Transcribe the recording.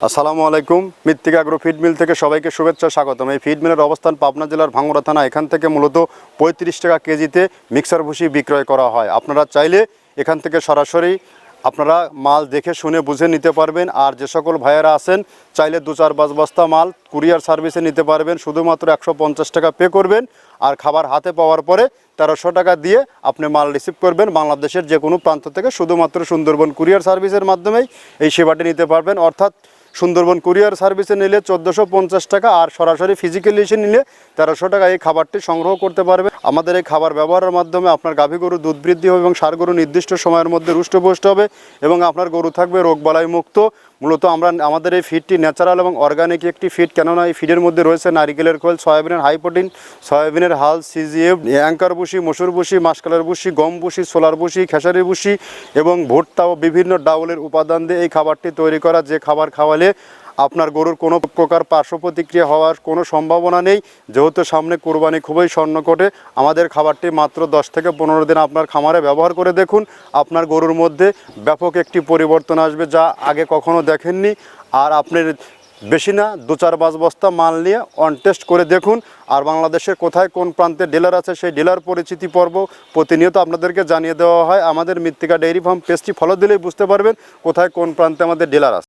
আসসালামু আলাইকুম। মৃত্তিকা আগ্রো ফিড মিল থেকে সবাইকে শুভেচ্ছা স্বাগতম। এই ফিড মিলের অবস্থান পাবনা জেলার ভাঙ্গুড়া থানা। এখান থেকে মূলত 35 টাকা কেজিতে মিক্সার ভুসি বিক্রয় করা হয়। আপনারা চাইলে এখান থেকে সরাসরি আপনারা মাল দেখে শুনে বুঝে নিতে পারবেন। আর যে সকল ভাইয়েরা আছেন চাইলে 2-4-5 বস্তা মাল কুরিয়ার সার্ভিসে নিতে পারবেন। শুধুমাত্র 150 টাকা পে করবেন আর খাবার হাতে পাওয়ার পরে 1300 টাকা দিয়ে আপনি মাল রিসিভ করবেন। বাংলাদেশের যে কোনো প্রান্ত থেকে শুধুমাত্র সুন্দরবন কুরিয়ার সার্ভিসের মাধ্যমেই এই সেবাটি নিতে পারবেন। অর্থাৎ সুন্দরবন কুরিয়ার সার্ভিসে নিলে 1450 টাকা আর সরাসরি ফিজিক্যালি এসে নিলে 1300 টাকা এই খাবারটি সংগ্রহ করতে পারবে। আমাদের এই খাবার ব্যবহারের মাধ্যমে আপনার গাভী গরু দুধ বৃদ্ধি হবে এবং ষাঁড় গরু নির্দিষ্ট সময়ের মধ্যে রুষ্টপুষ্ট হবে এবং আপনার গরু থাকবে রোগবালাই মুক্ত। মূলত আমাদের এই ফিডটি ন্যাচারাল এবং অর্গানিক একটি ফিড, কেননা এই ফিডের মধ্যে রয়েছে নারিকেলের খোল, সয়াবিনের হাই প্রোটিন, সয়াবিনের হাল, সিজিএফ, অ্যাঙ্কার ভুসি, মসুর ভুসি, মাসকালের ভুসি, গম ভুসি, সোলার ভুসি, খেসারি ভুসি এবং ভুট্টা ও বিভিন্ন ডাউলের উপাদান দিয়ে এই খাবারটি তৈরি করা। যে খাবার খাওয়ালে আপনার গরুর কোনো প্রকার পার্শ্ব প্রতিক্রিয়া হওয়ার কোনো সম্ভাবনা নেই। যেহেতু সামনে কোরবানি খুবই স্বর্ণকটে, আমাদের খাবারটি মাত্র 10 থেকে 15 দিন আপনার খামারে ব্যবহার করে দেখুন। আপনার গরুর মধ্যে ব্যাপক একটি পরিবর্তন আসবে যা আগে কখনো দেখেননি। আর আপনার বেশি না 2-4-5 বস্তা মাল নিয়ে অন টেস্ট করে দেখুন। আর বাংলাদেশের কোথায় কোন প্রান্তে ডিলার আছে সেই ডিলার পরিচিতি পর্ব প্রতিনিয়ত আপনাদেরকে জানিয়ে দেওয়া হয়। আমাদের মৃত্তিকা ডেইরি ফার্ম পেজটি ফলো দিলেই বুঝতে পারবেন কোথায় কোন প্রান্তে আমাদের ডিলার আছে।